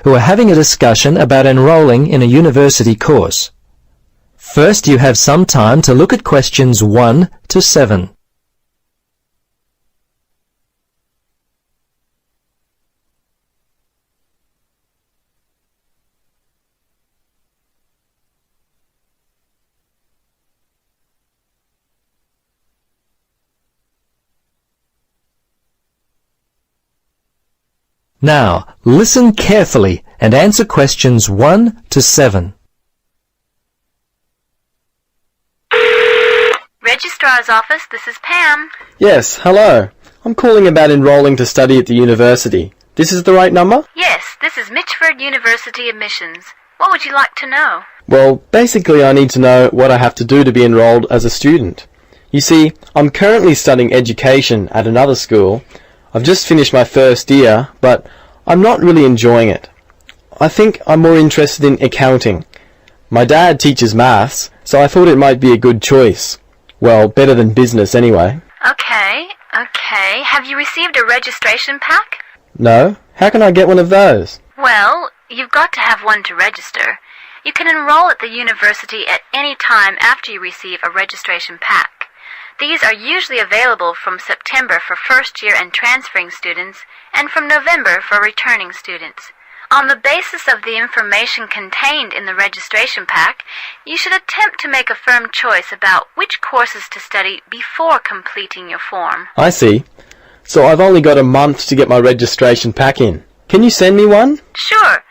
who are having a discussion about enrolling in a university course. First, you have some time to look at questions 1 to 7. Now, listen carefully and answer questions 1 to 7. Registrar's office, this is Pam. Yes, hello. I'm calling about enrolling to study at the university. This is the right number? Yes, this is Mitchford University admissions. What would you like to know? Well, basically I need to know what I have to do to be enrolled as a student. You see, I'm currently studying education at another school. I've just finished my first year, but I'm not really enjoying it. I think I'm more interested in accounting. My dad teaches maths, so I thought it might be a good choice. Well, better than business anyway. Okay. Have you received a registration pack? No? How can I get one of those? Well, you've got to have one to register. You can enroll at the university at any time after you receive a registration pack. These are usually available from September for first-year and transferring students, and from November for returning students. On the basis of the information contained in the registration pack, you should attempt to make a firm choice about which courses to study before completing your form. I see. So I've only got a month to get my registration pack in. Can you send me one? Sure.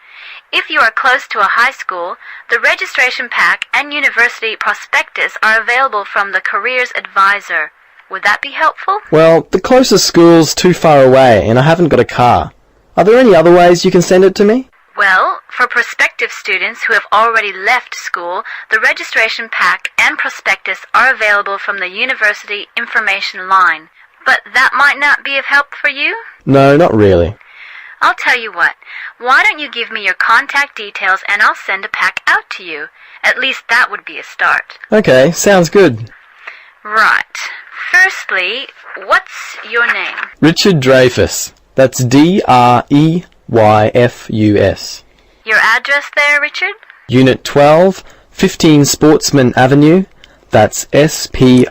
If you are close to a high school, the registration pack and university prospectus are available from the Careers Advisor. Would that be helpful? Well, the closest school's too far away and I haven't got a car. Are there any other ways you can send it to me? Well, for prospective students who have already left school, the registration pack and prospectus are available from the university information line. But that might not be of help for you? No, not really. I'll tell you what, why don't you give me your contact details and I'll send a pack out to you. At least that would be a start. Okay, sounds good. Right. Firstly, what's your name? Richard Dreyfus. That's Dreyfus. Your address there, Richard? Unit 12, 15 Sportsman Avenue. That's Sportsman,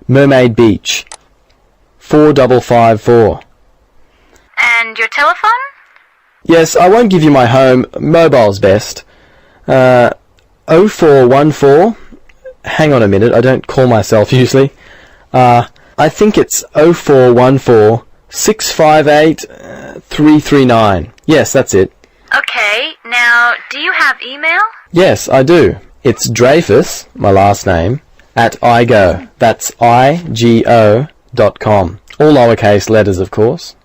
Mermaid Beach. 4554. And your telephone? Yes, I won't give you my home. Mobile's best. 0414. Hang on a minute, I don't call myself usually. I think it's 0414 658 339. Yes, that's it. Okay, now, do you have email? Yes, I do. It's Dreyfus, my last name, at igo. That's IGO.com. All lowercase letters, of course.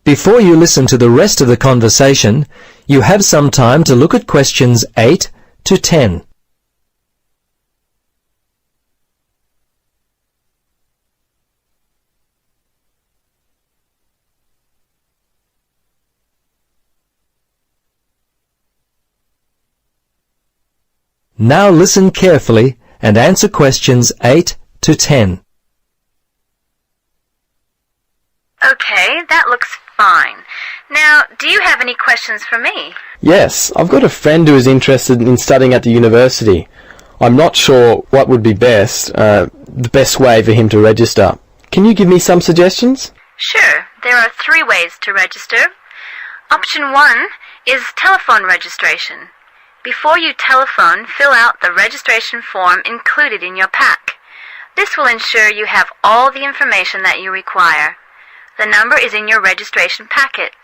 Before you listen to the rest of the conversation, you have some time to look at questions 8 to 10. Now listen carefully and answer questions 8 to 10. Okay, that looks fine. Now, do you have any questions for me? Yes, I've got a friend who is interested in studying at the university. I'm not sure what would be the best way for him to register. Can you give me some suggestions? Sure, there are 3 ways to register. Option 1 is telephone registration. Before you telephone, fill out the registration form included in your pack. This will ensure you have all the information that you require. The number is in your registration packet.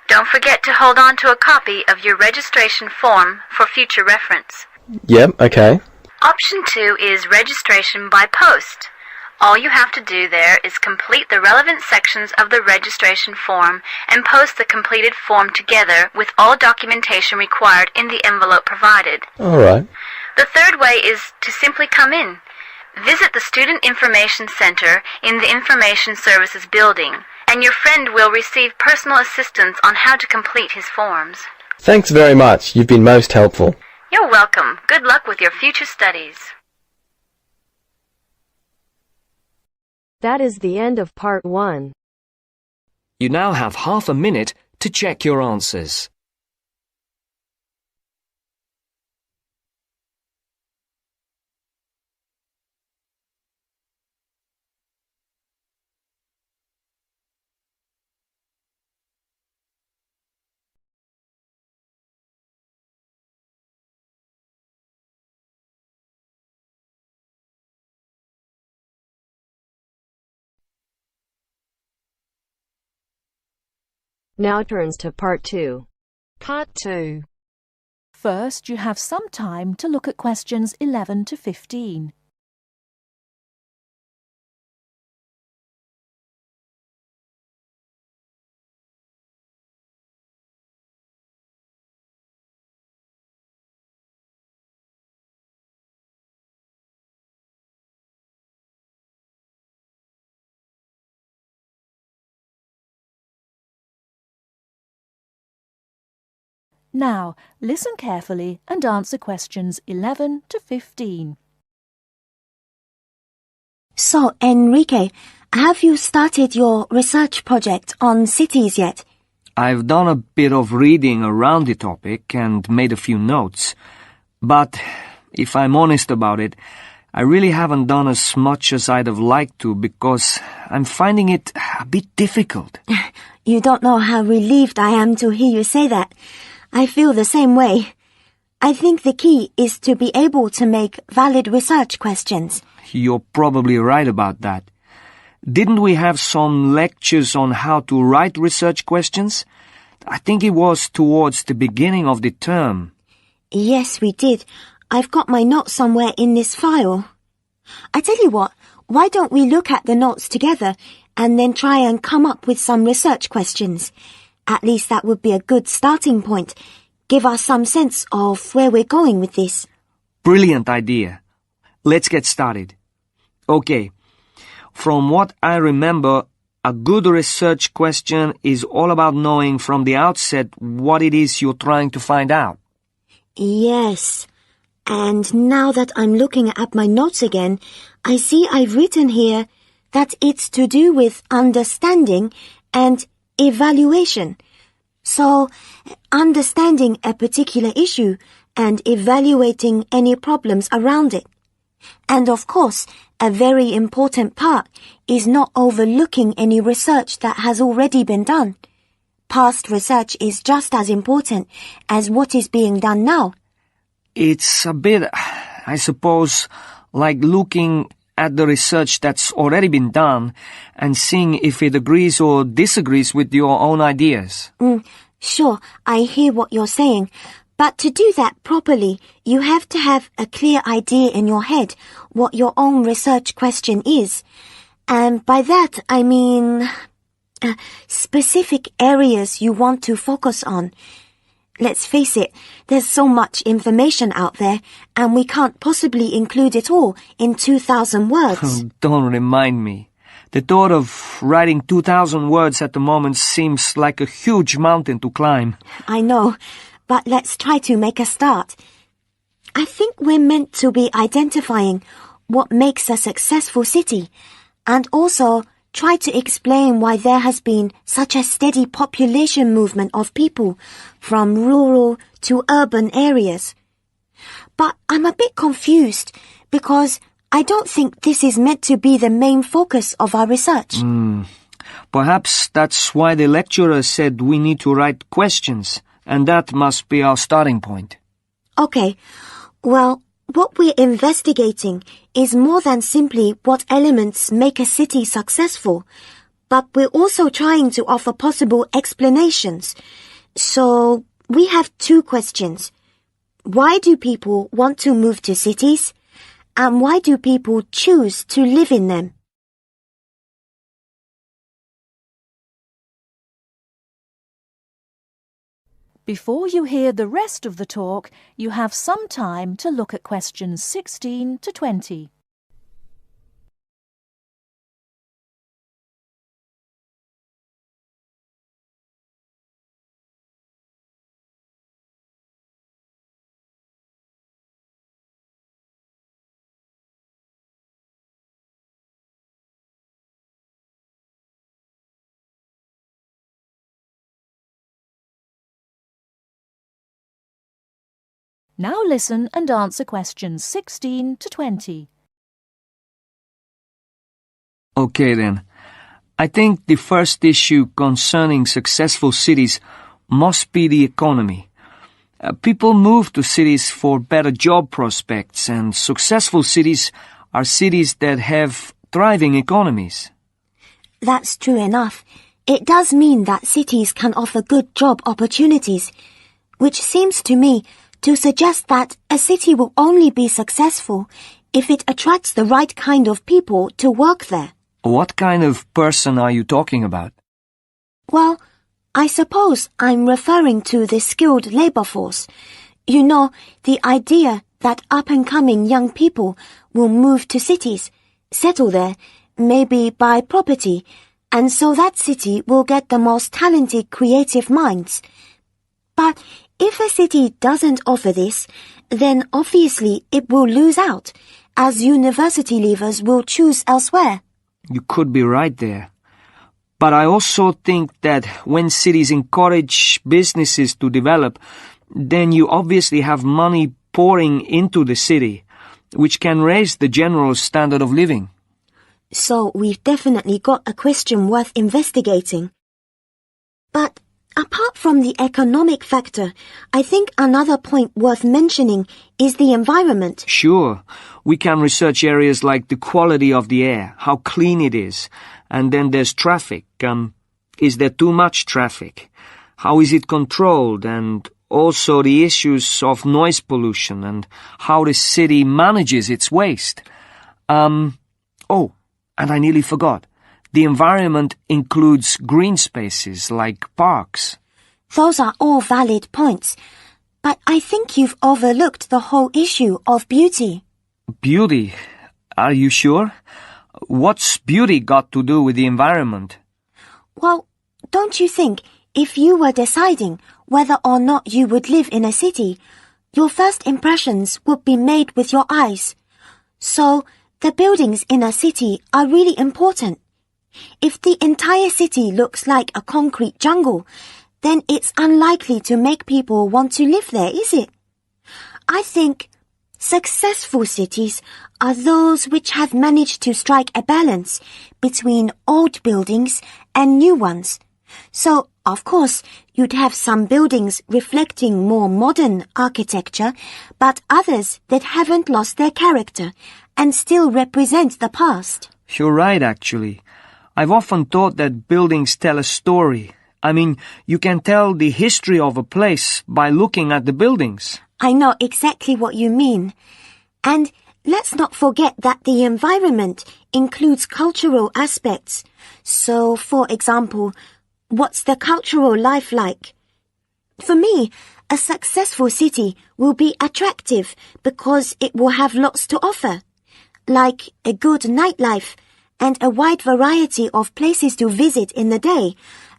Don't forget to hold on to a copy of your registration form for future reference. Yep, okay. Option 2 is registration by post. All you have to do there is complete the relevant sections of the registration form and post the completed form together with all documentation required in the envelope provided. All right. The third way is to simply come in. Visit the Student Information Center in the Information Services building, and your friend will receive personal assistance on how to complete his forms. Thanks very much. You've been most helpful. You're welcome. Good luck with your future studies. That is the end of part 1. You now have half a minute to check your answers. Now turns to part 2. Part 2. First, you have some time to look at questions 11 to 15. Now, listen carefully and answer questions 11 to 15. So, Enrique, have you started your research project on cities yet? I've done a bit of reading around the topic and made a few notes. But, if I'm honest about it, I really haven't done as much as I'd have liked to because I'm finding it a bit difficult. You don't know how relieved I am to hear you say that. I feel the same way. I think the key is to be able to make valid research questions. You're probably right about that. Didn't we have some lectures on how to write research questions? I think it was towards the beginning of the term. Yes, we did. I've got my notes somewhere in this file. I tell you what, why don't we look at the notes together and then try and come up with some research questions? At least that would be a good starting point. Give us some sense of where we're going with this. Brilliant idea. Let's get started. Okay. From what I remember, a good research question is all about knowing from the outset what it is you're trying to find out. Yes. And now that I'm looking at my notes again, I see I've written here that it's to do with understanding and evaluation. So, understanding a particular issue and evaluating any problems around it. And of course, a very important part is not overlooking any research that has already been done. Past research is just as important as what is being done now. It's a bit, I suppose, like looking at the research that's already been done and seeing if it agrees or disagrees with your own ideas. Sure, I hear what you're saying. But to do that properly, you have to have a clear idea in your head what your own research question is. And by that, I mean specific areas you want to focus on. Let's face it, there's so much information out there, and we can't possibly include it all in 2,000 words. Don't remind me. The thought of writing 2,000 words at the moment seems like a huge mountain to climb. I know, but let's try to make a start. I think we're meant to be identifying what makes a successful city, and also try to explain why there has been such a steady population movement of people from rural to urban areas. But I'm a bit confused because I don't think this is meant to be the main focus of our research. Perhaps that's why the lecturer said we need to write questions, and that must be our starting point. Okay, well, what we're investigating is more than simply what elements make a city successful, but we're also trying to offer possible explanations. So, we have 2 questions. Why do people want to move to cities? And why do people choose to live in them? Before you hear the rest of the talk, you have some time to look at questions 16 to 20. Now listen and answer questions 16 to 20. Okay then. I think the first issue concerning successful cities must be the economy. People move to cities for better job prospects, and successful cities are cities that have thriving economies. That's true enough. It does mean that cities can offer good job opportunities, which seems to me to suggest that a city will only be successful if it attracts the right kind of people to work there. What kind of person are you talking about? Well, I suppose I'm referring to the skilled labor force. You know, the idea that up-and-coming young people will move to cities, settle there, maybe buy property, and so that city will get the most talented creative minds. But if a city doesn't offer this, then obviously it will lose out, as university leavers will choose elsewhere. You could be right there. But I also think that when cities encourage businesses to develop, then you obviously have money pouring into the city, which can raise the general standard of living. So we've definitely got a question worth investigating. But apart from the economic factor, I think another point worth mentioning is the environment. Sure, we can research areas like the quality of the air, how clean it is, and then there's traffic. Is there too much traffic? How is it controlled? And also the issues of noise pollution and how the city manages its waste. Oh, and I nearly forgot. The environment includes green spaces like parks. Those are all valid points, but I think you've overlooked the whole issue of beauty. Beauty? Are you sure? What's beauty got to do with the environment? Well, don't you think if you were deciding whether or not you would live in a city, your first impressions would be made with your eyes? So, the buildings in a city are really important. If the entire city looks like a concrete jungle, then it's unlikely to make people want to live there, is it? I think successful cities are those which have managed to strike a balance between old buildings and new ones. So, of course, you'd have some buildings reflecting more modern architecture, but others that haven't lost their character and still represent the past. You're right, actually. I've often thought that buildings tell a story. I mean, you can tell the history of a place by looking at the buildings. I know exactly what you mean. And let's not forget that the environment includes cultural aspects. So, for example, what's the cultural life like? For me, a successful city will be attractive because it will have lots to offer, like a good nightlife and a wide variety of places to visit in the day,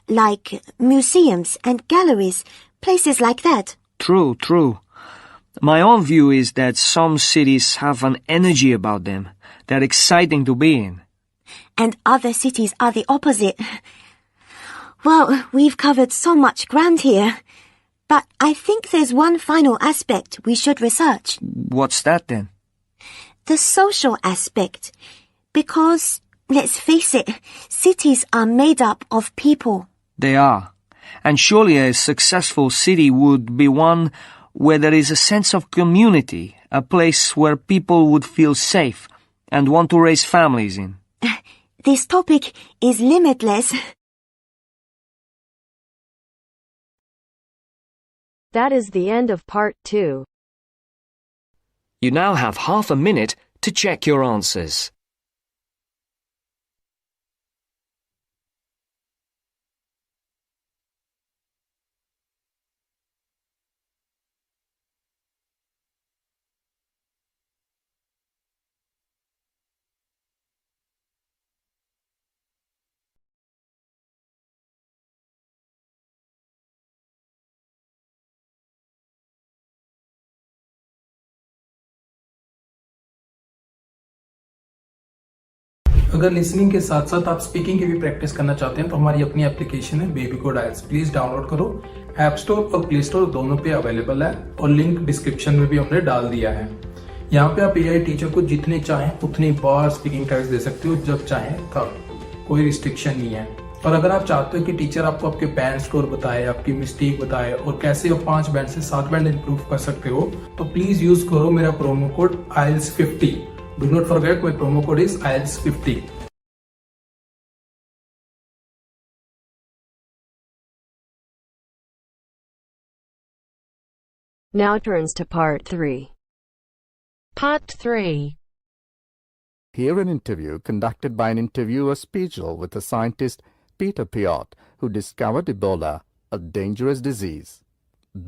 like museums and galleries, places like that. True, true. My own view is that some cities have an energy about them. They're exciting to be in. And other cities are the opposite. Well, we've covered so much ground here. But I think there's one final aspect we should research. What's that then? The social aspect. Because, let's face it, cities are made up of people. They are. And surely a successful city would be one where there is a sense of community, a place where people would feel safe and want to raise families in. This topic is limitless. That is the end of part 2. You now have half a minute to check your answers. अगर listening के साथ साथ आप speaking की भी practice करना चाहते हैं तो हमारी अपनी एप्लीकेशन है बेबी कोड आइल्स, प्लीज डाउनलोड करो। ऐप स्टोर और प्ले स्टोर दोनों पे अवेलेबल है और लिंक डिस्क्रिप्शन में भी हमने डाल दिया है। यहाँ पे आप एआई टीचर को जितने चाहें उतनी बार स्पीकिंग टेस्ट दे सकते हो, जब चाहें तब, कोई रिस्ट्रिक्शन नहीं है। और अगर आप चाहते हो कि टीचर आपको आपके बैंड स्कोर बताए, आपकी मिस्टेक बताए और कैसे आप 5 बैंड से 7 बैंड इंप्रूव कर सकते हो, तो प्लीज यूज करो मेरा promo code IELTS50। Do not forget my promo code is IELTS50। Now turns to part 3. Part 3. Hear an interview conducted by an interviewer special with the scientist Peter Piot, who discovered Ebola, a dangerous disease.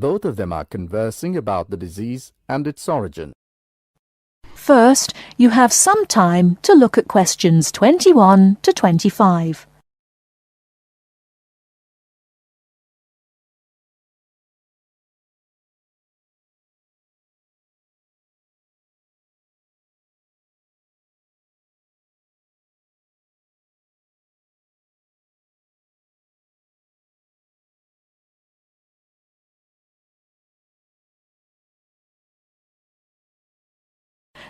Both of them are conversing about the disease and its origin. First, you have some time to look at questions 21 to 25.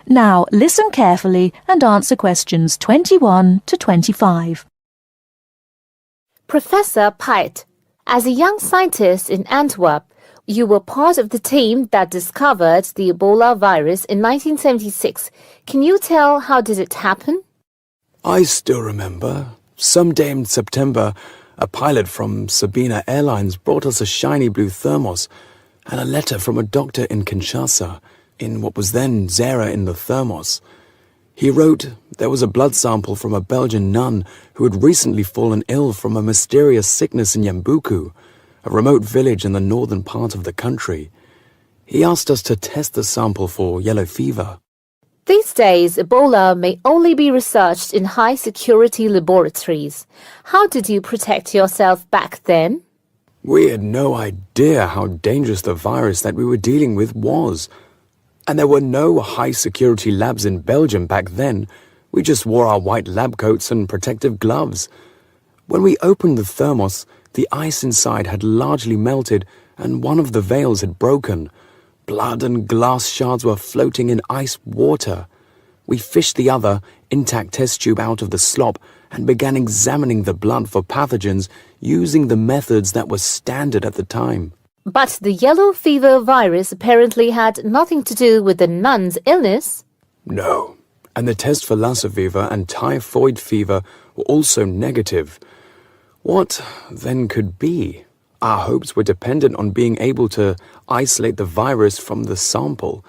Now listen carefully and answer questions 21 to 25. Professor Piot, as a young scientist in Antwerp, you were part of the team that discovered the Ebola virus in 1976. Can you tell how did it happen? I still remember. Someday in September, a pilot from Sabina Airlines brought us a shiny blue thermos and a letter from a doctor in Kinshasa, in what was then Zara in the thermos. He wrote there was a blood sample from a Belgian nun who had recently fallen ill from a mysterious sickness in Yambuku, a remote village in the northern part of the country. He asked us to test the sample for yellow fever. These days, Ebola may only be researched in high-security laboratories. How did you protect yourself back then? We had no idea how dangerous the virus that we were dealing with was. And there were no high-security labs in Belgium back then. We just wore our white lab coats and protective gloves. When we opened the thermos, the ice inside had largely melted and one of the veils had broken. Blood and glass shards were floating in ice water. We fished the other, intact test tube out of the slop and began examining the blood for pathogens using the methods that were standard at the time. But the yellow fever virus apparently had nothing to do with the nun's illness. No, and the test for Lassa fever and typhoid fever were also negative. What then could be? Our hopes were dependent on being able to isolate the virus from the sample.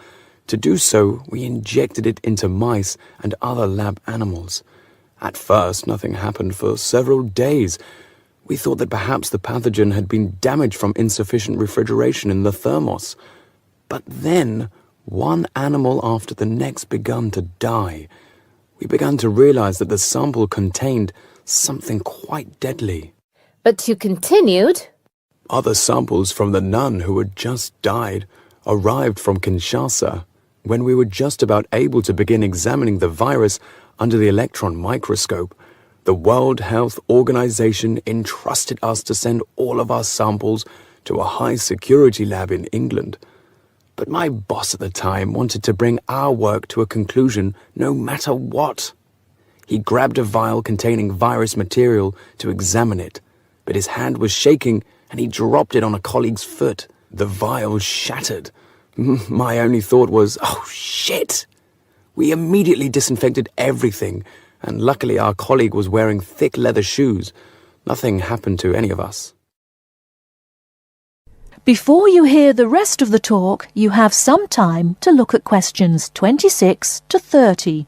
To do so, we injected it into mice and other lab animals. At first, nothing happened for several days. We thought that perhaps the pathogen had been damaged from insufficient refrigeration in the thermos. But then, one animal after the next began to die. We began to realize that the sample contained something quite deadly. But you continued. Other samples from the nun who had just died arrived from Kinshasa. When we were just about able to begin examining the virus under the electron microscope, the World Health Organization entrusted us to send all of our samples to a high-security lab in England. But my boss at the time wanted to bring our work to a conclusion no matter what. He grabbed a vial containing virus material to examine it, but his hand was shaking and he dropped it on a colleague's foot. The vial shattered. My only thought was, oh shit! We immediately disinfected everything, and luckily our colleague was wearing thick leather shoes. Nothing happened to any of us. Before you hear the rest of the talk, you have some time to look at questions 26 to 30.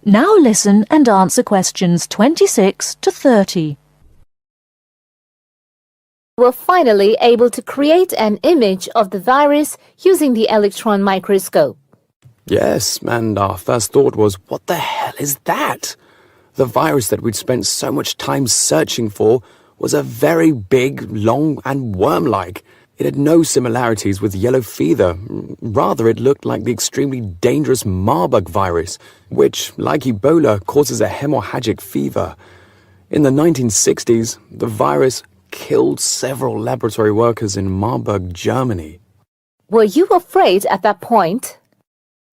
Now listen and answer questions 26 to 30. were finally able to create an image of the virus using the electron microscope. Yes, and our first thought was, what the hell is that? The virus that we'd spent so much time searching for was a very big, long, and worm-like. It had no similarities with yellow fever. Rather, it looked like the extremely dangerous Marburg virus, which, like Ebola, causes a hemorrhagic fever. In the 1960s, the virus killed several laboratory workers in Marburg, Germany. Were you afraid at that point?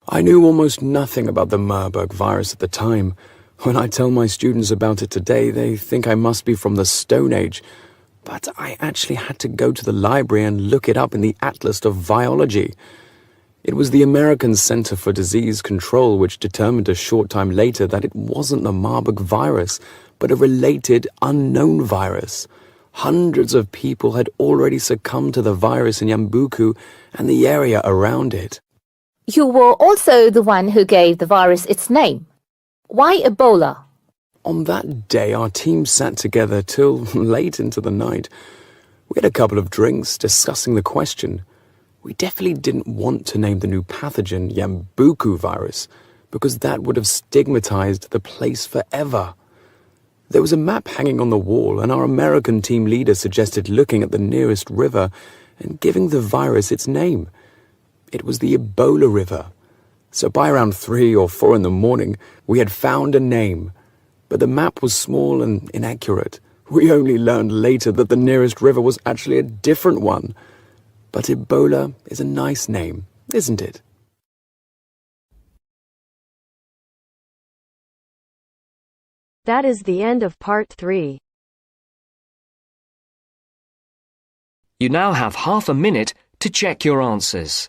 I knew almost nothing about the Marburg virus at the time. When I tell my students about it today, they think I must be from the Stone Age. But I actually had to go to the library and look it up in the Atlas of Virology. It was the American Center for Disease Control which determined a short time later that it wasn't the Marburg virus, but a related unknown virus. Hundreds of people had already succumbed to the virus in Yambuku and the area around it. You were also the one who gave the virus its name. Why Ebola? On that day, our team sat together till late into the night. We had a couple of drinks discussing the question. We definitely didn't want to name the new pathogen Yambuku virus, because that would have stigmatized the place forever. There was a map hanging on the wall, and our American team leader suggested looking at the nearest river and giving the virus its name. It was the Ebola River. So by around 3 or 4 in the morning, we had found a name. But the map was small and inaccurate. We only learned later that the nearest river was actually a different one. But Ebola is a nice name, isn't it? That is the end of part 3. You now have half a minute to check your answers.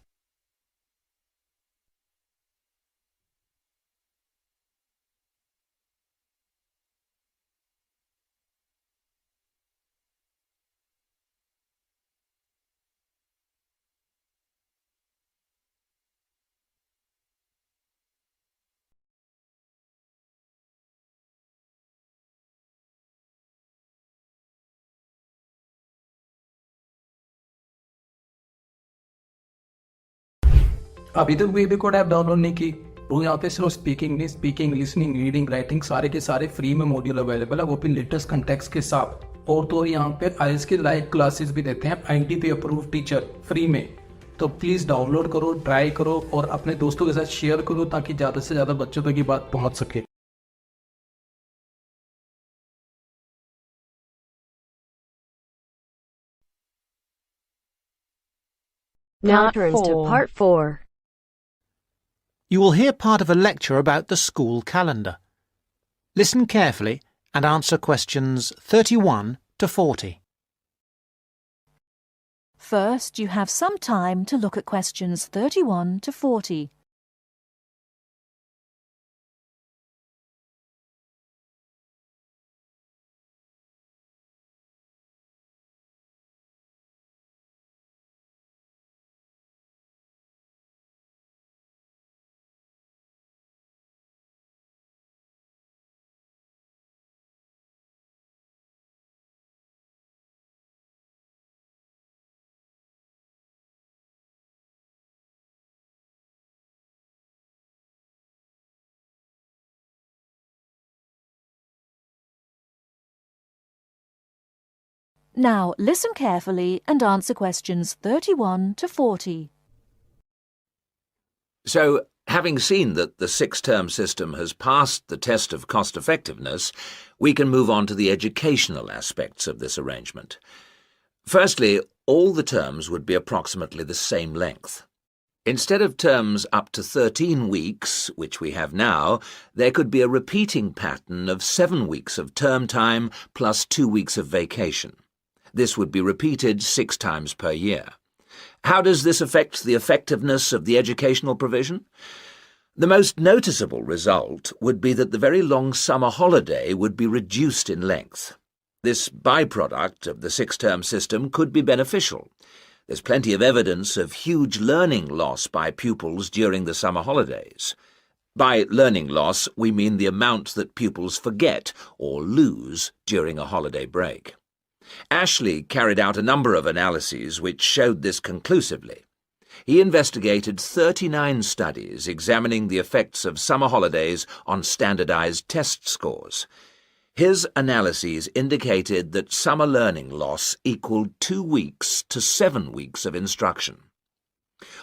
अभी तक baby code app download नहीं की तो यहाँ पे सिर्फ speaking listening reading writing सारे के सारे फ्री में मॉड्यूल अवेलेबल है, वो भी लेटेस्ट कंटेक्स्ट के साथ। और तो यहाँ पे आईएलटीएस की लाइव क्लासेस भी देते हैं आईटीपी अप्रूव्ड टीचर फ्री में। तो प्लीज डाउनलोड करो, ट्राई करो और अपने दोस्तों के साथ शेयर करो ताकि ज्यादा से ज्यादा बच्चों तक ये बात पहुंच सके। Now turns to part 4. You will hear part of a lecture about the school calendar. Listen carefully and answer questions 31 to 40. First, you have some time to look at questions 31 to 40. Now listen carefully and answer questions 31 to 40. So, having seen that the 6-term system has passed the test of cost-effectiveness, we can move on to the educational aspects of this arrangement. Firstly, all the terms would be approximately the same length. Instead of terms up to 13 weeks, which we have now, there could be a repeating pattern of 7 weeks of term time plus 2 weeks of vacation. This would be repeated 6 times per year. How does this affect the effectiveness of the educational provision? The most noticeable result would be that the very long summer holiday would be reduced in length. This byproduct of the 6-term system could be beneficial. There's plenty of evidence of huge learning loss by pupils during the summer holidays. By learning loss, we mean the amount that pupils forget or lose during a holiday break. Ashley carried out a number of analyses which showed this conclusively. He investigated 39 studies examining the effects of summer holidays on standardized test scores. His analyses indicated that summer learning loss equaled 2 weeks to 7 weeks of instruction.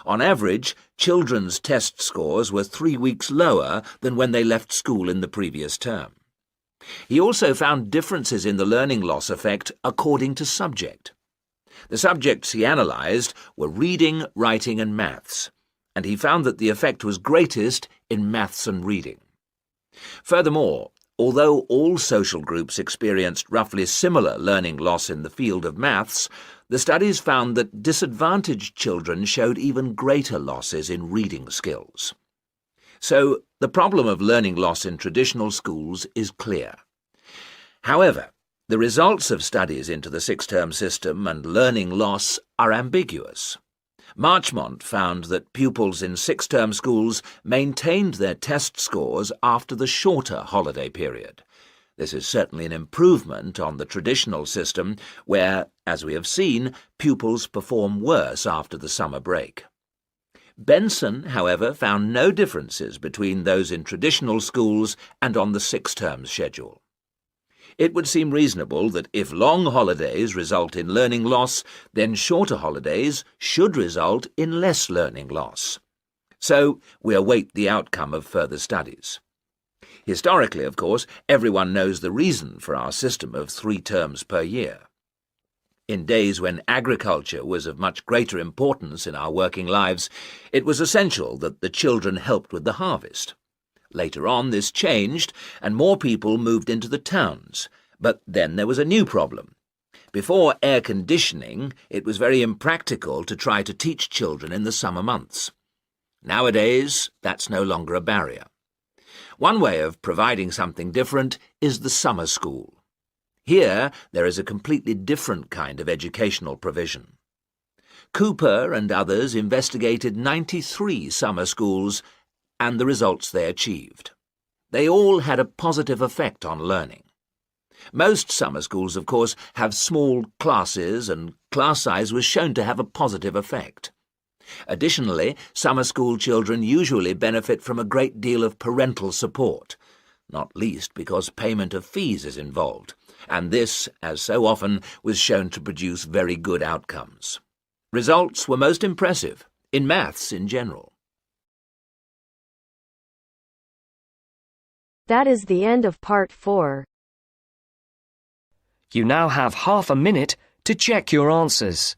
On average, children's test scores were 3 weeks lower than when they left school in the previous term. He also found differences in the learning loss effect according to subject. The subjects he analysed were reading, writing and maths, and he found that the effect was greatest in maths and reading. Furthermore, although all social groups experienced roughly similar learning loss in the field of maths, the studies found that disadvantaged children showed even greater losses in reading skills. So, the problem of learning loss in traditional schools is clear. However, the results of studies into the six-term system and learning loss are ambiguous. Marchmont found that pupils in six-term schools maintained their test scores after the shorter holiday period. This is certainly an improvement on the traditional system where, as we have seen, pupils perform worse after the summer break. Benson, however, found no differences between those in traditional schools and on the six-term schedule. It would seem reasonable that if long holidays result in learning loss, then shorter holidays should result in less learning loss. So we await the outcome of further studies. Historically, of course, everyone knows the reason for our system of 3 terms per year. In days when agriculture was of much greater importance in our working lives, it was essential that the children helped with the harvest. Later on, this changed, and more people moved into the towns. But then there was a new problem. Before air conditioning, it was very impractical to try to teach children in the summer months. Nowadays, that's no longer a barrier. One way of providing something different is the summer school. Here, there is a completely different kind of educational provision. Cooper and others investigated 93 summer schools and the results they achieved. They all had a positive effect on learning. Most summer schools, of course, have small classes, and class size was shown to have a positive effect. Additionally, summer school children usually benefit from a great deal of parental support, not least because payment of fees is involved, and this, as so often, was shown to produce very good outcomes. Results were most impressive, in maths in general. That is the end of part 4. You now have half a minute to check your answers.